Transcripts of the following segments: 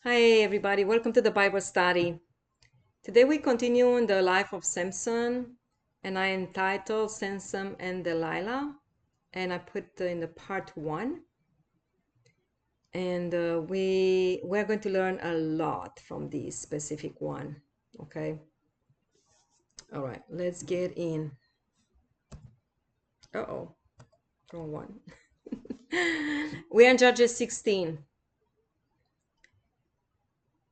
Hi, everybody. Welcome to the Bible study. Today we continue in the life of Samson, and I entitled Samson and Delilah, and I put in the part one. And we're going to learn a lot from this specific one. Okay. All right. Let's get in. Uh-oh, wrong one. We're in Judges 16.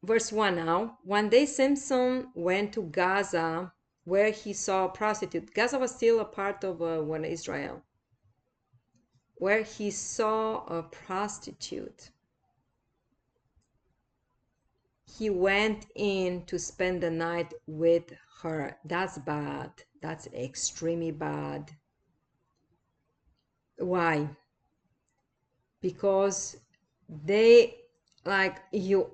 Verse 1 now. One day Samson went to Gaza where he saw a prostitute. Gaza was still a part of one Israel. Where he saw a prostitute. He went in to spend the night with her. That's bad. That's extremely bad. Why? Because they like you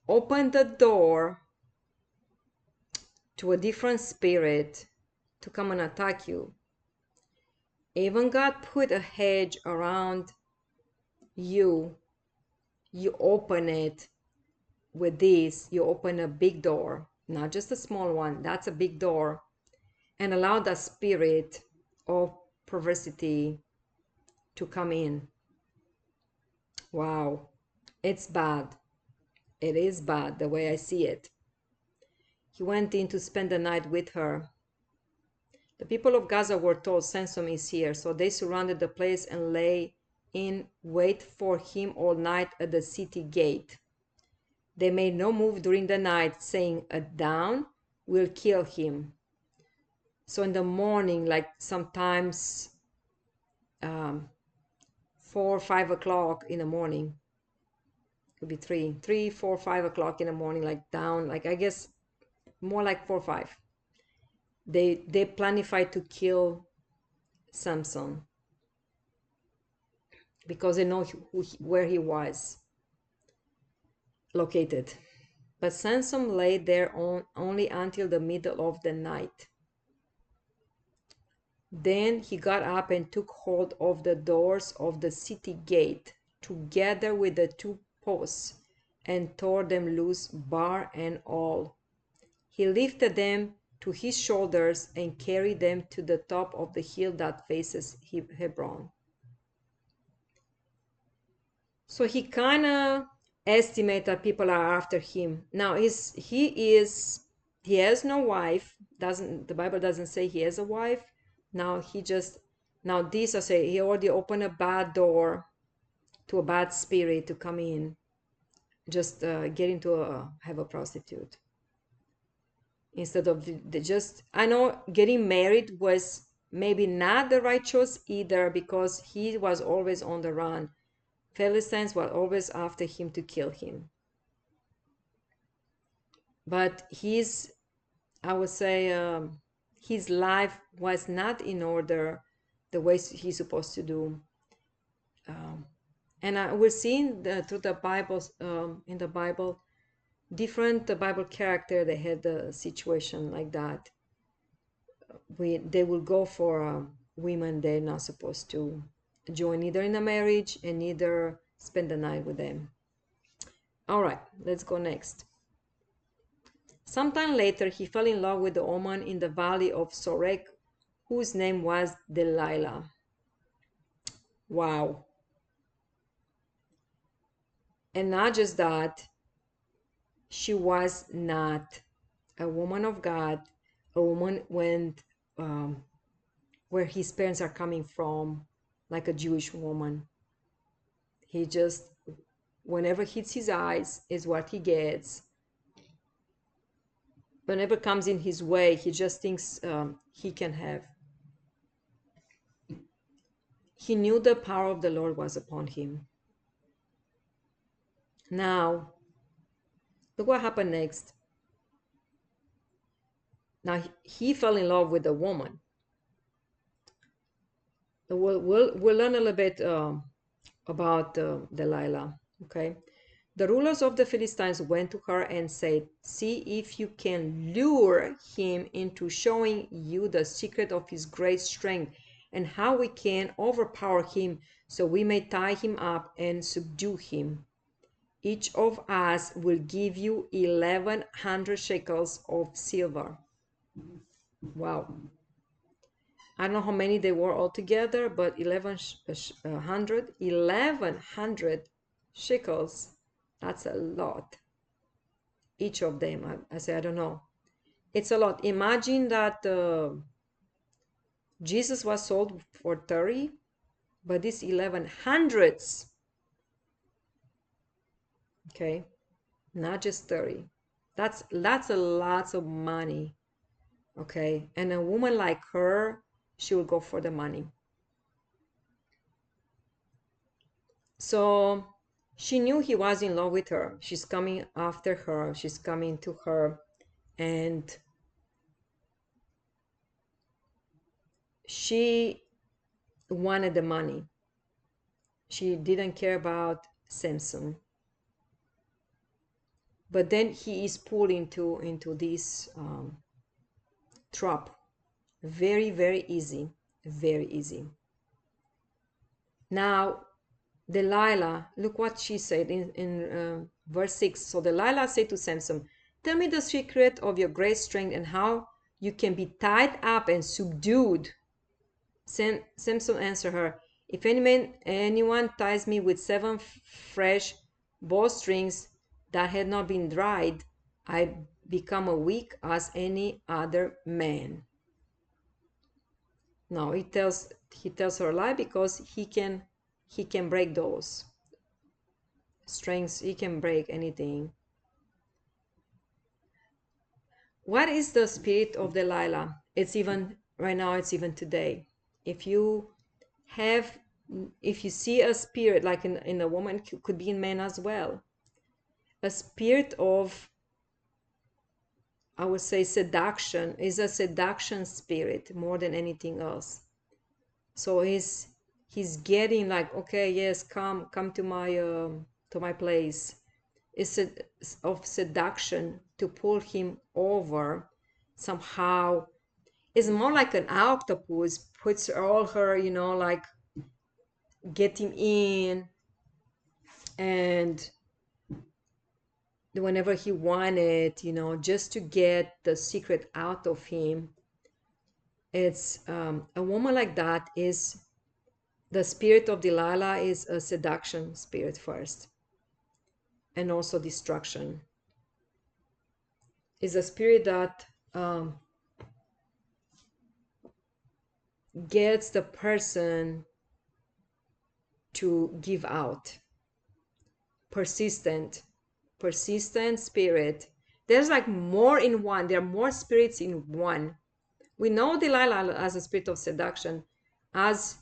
open the door to a different spirit to come and attack you. Even God put a hedge around you. You open it with this, you open a big door, not just a small one, that's a big door, and allow the spirit of perversity to come in. Wow, it's bad. It is bad the way I see it. He went in to spend the night with her. The people of Gaza were told Samson is here, so they surrounded the place and lay in wait for him all night at the city gate. They made no move during the night, saying, "At dawn, we'll kill him." So in the morning, like sometimes 4, 5 o'clock in the morning, could be 3, 4, 5 o'clock in the morning, like down, like I guess more like 4, 5. They planified to kill Samson because they know where he was located. But Samson lay there only until the middle of the night. Then he got up and took hold of the doors of the city gate, together with the 2 posts, and tore them loose, bar and all. He lifted them to his shoulders and carried them to the top of the hill that faces Hebron. So he kind of estimates that people are after him. Now he has no wife. The Bible doesn't say he has a wife. Now this I say he already opened a bad door to a bad spirit to come in, just getting to have a prostitute instead of just. I know getting married was maybe not the right choice either because he was always on the run. Philistines were always after him to kill him. But I would say, his life was not in order the way he's supposed to do. And we're seeing through the Bible, in the Bible, different Bible character that had a situation like that. They will go for women they're not supposed to join either in a marriage and neither spend the night with them. All right, let's go next. Sometime later, he fell in love with a woman in the valley of Sorek, whose name was Delilah. Wow. And not just that, she was not a woman of God, a woman where his parents are coming from, like a Jewish woman. He just, whenever hits his eyes, is what he gets. Whenever comes in his way, he just thinks he can have. He knew the power of the Lord was upon him. Now, look what happened next. Now, he fell in love with a woman. We'll learn a little bit about Delilah, okay? The rulers of the Philistines went to her and said, "See if you can lure him into showing you the secret of his great strength and how we can overpower him so we may tie him up and subdue him." each of us will give you 1,100 shekels of silver. Wow. I don't know how many they were altogether, but 1,100 shekels. That's a lot. Each of them. I say, I don't know. It's a lot. Imagine that Jesus was sold for 30, but these 1,100s, okay, not just 30. That's a lot of money, okay? And a woman like her, she will go for the money. So she knew he was in love with her. She's coming after her. She's coming to her, and she wanted the money. She didn't care about Samson. But then he is pulled into this trap. Very, very easy. Very easy. Now, Delilah, look what she said in verse 6. So Delilah said to Samson, "Tell me the secret of your great strength and how you can be tied up and subdued." Samson answered her, "If anyone ties me with 7 fresh bowstrings that had not been dried, I become as weak as any other man." Now he tells her a lie because he can break those strings. He can break anything. What is the spirit of Delilah? It's even right now. It's even today. If you see a spirit like in a woman, could be in men as well, a spirit of, I would say, seduction, is a seduction spirit more than anything else. So he's getting like, okay, yes, come to my place. It's of seduction to pull him over somehow. It's more like an octopus, puts all her, like get him in, and whenever he wanted, just to get the secret out of him. It's a woman like that is the spirit of Delilah, is a seduction spirit first, and also destruction. Is a spirit that gets the person to give out. Persistent spirit. There's like more in one. There are more spirits in one. We know Delilah as a spirit of seduction, but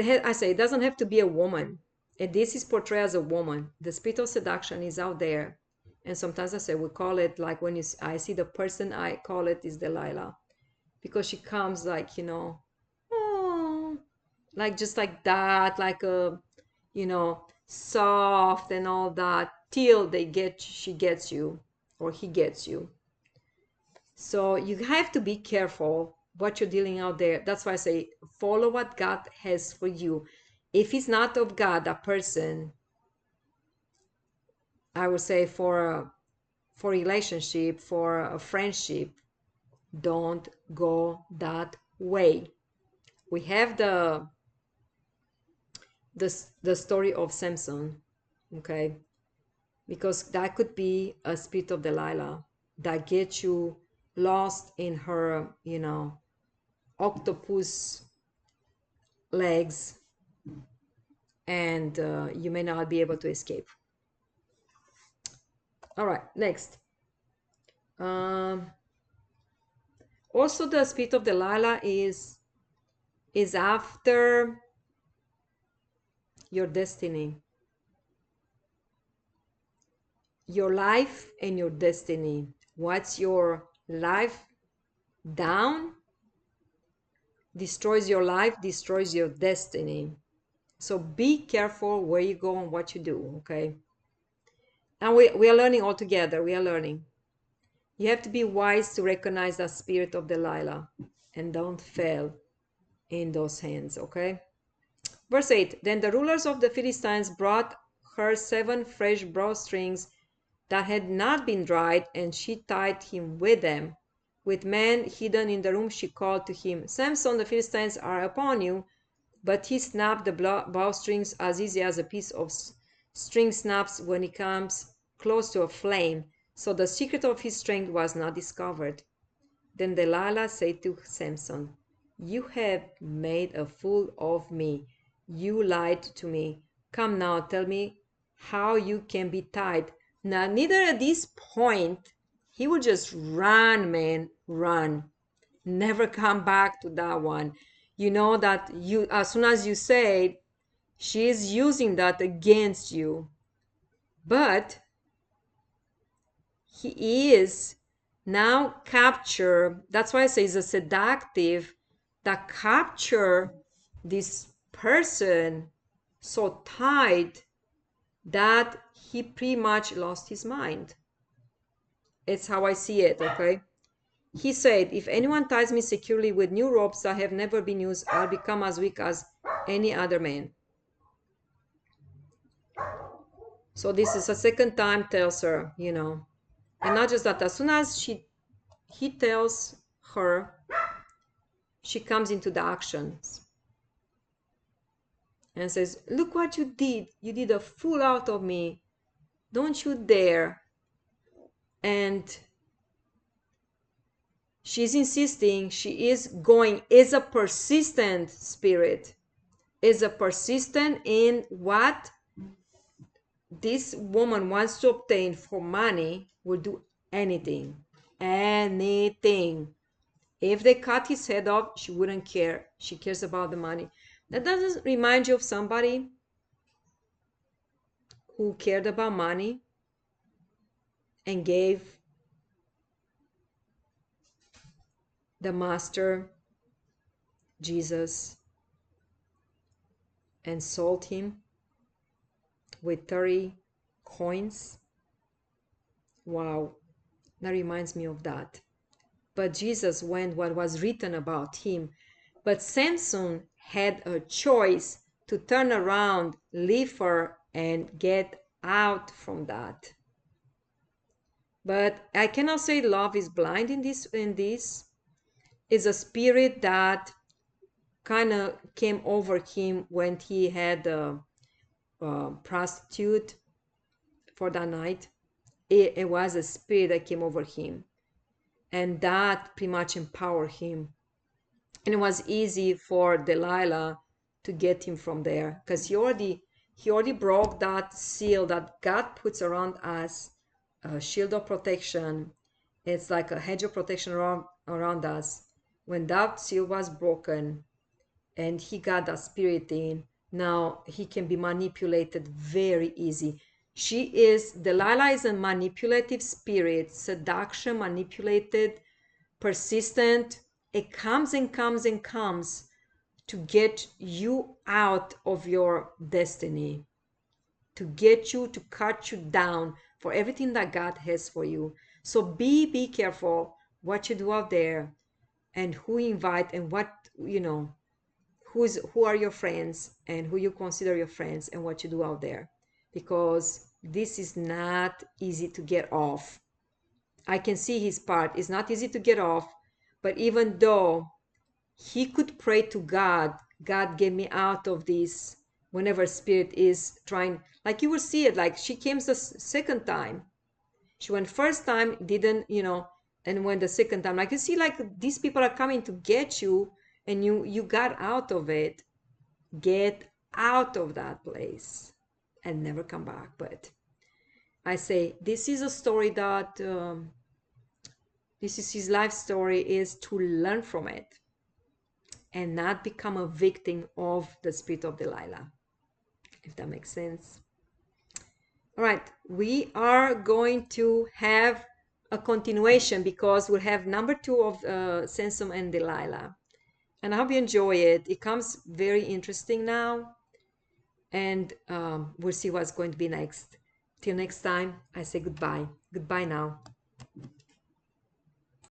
I say it doesn't have to be a woman. And this is portrayed as a woman. The spirit of seduction is out there, and sometimes I say we call it, like when I see the person, I call it is Delilah, because she comes like, oh, like just like that, like a, soft and all that, till she gets you, or he gets you. So you have to be careful what you're dealing out there. That's why I say follow what God has for you. If it's not of God, a person, I would say for relationship, for a friendship, don't go that way. We have the story of Samson, okay? Because that could be a spirit of Delilah that gets you lost in her, octopus legs, and you may not be able to escape. All right, next. Also, the spirit of Delilah is after your destiny, your life and your destiny. What's your life down destroys your life, destroys your destiny. So be careful where you go and what you do, okay? And we are learning all together. We are learning. You have to be wise to recognize that spirit of Delilah and don't fail in those hands, okay? Verse 8, then the rulers of the Philistines brought her 7 fresh bowstrings that had not been dried, and she tied him with them. With men hidden in the room, she called to him, Samson, the Philistines are upon you. But he snapped the bowstrings as easy as a piece of string snaps when it comes close to a flame. So the secret of his strength was not discovered. Then Delilah said to Samson, You have made a fool of me. You lied to me. Come now, tell me how you can be tied. Now, neither at this point, he would just run, man, run. Never come back to that one. You know that you, as soon as you say it, she is using that against you. But he is now capture. That's why I say it's a seductive that capture this person so tight that he pretty much lost his mind. It's how I see it, okay? He said, if anyone ties me securely with new ropes that have never been used, I'll become as weak as any other man. So this is a second time tells her, and not just that, as soon as he tells her, she comes into the actions and says, look what you did. You did a fool out of me. Don't you dare. And she's insisting, she is going, is a persistent spirit, is a persistent in what this woman wants to obtain for money, will do anything. Anything. If they cut his head off, she wouldn't care. She cares about the money. That doesn't remind you of somebody who cared about money and gave the master Jesus and sold him with 30 coins? Wow, that reminds me of that. But Jesus went what was written about him. But Samson had a choice to turn around, leave her, and get out from that. But I cannot say love is blind in this. It's a spirit that kind of came over him when he had a prostitute for that night. It was a spirit that came over him, and that pretty much empowered him. And it was easy for Delilah to get him from there, because he already broke that seal that God puts around us, a shield of protection. It's like a hedge of protection around us. When that seal was broken and he got that spirit in, now he can be manipulated very easy. Delilah is a manipulative spirit, seduction, manipulated, persistent. It comes and comes and comes to get you out of your destiny, to get you, to cut you down for everything that God has for you. So be careful what you do out there and who you invite and what, who are your friends and who you consider your friends and what you do out there, because this is not easy to get off. I can see his part. It's not easy to get off, but even though he could pray to God, God, get me out of this. Whenever spirit is trying, like you will see it, like she came the second time. She went first time, didn't, and went the second time. Like you see, like these people are coming to get you, and you got out of it. Get out of that place and never come back. But I say this is a story that this is his life story, is to learn from it and not become a victim of the spirit of Delilah, if that makes sense. All right, we are going to have a continuation because we'll have number 2 of Samson and Delilah. And I hope you enjoy it. It comes very interesting now. And we'll see what's going to be next. Till next time, I say goodbye. Goodbye now.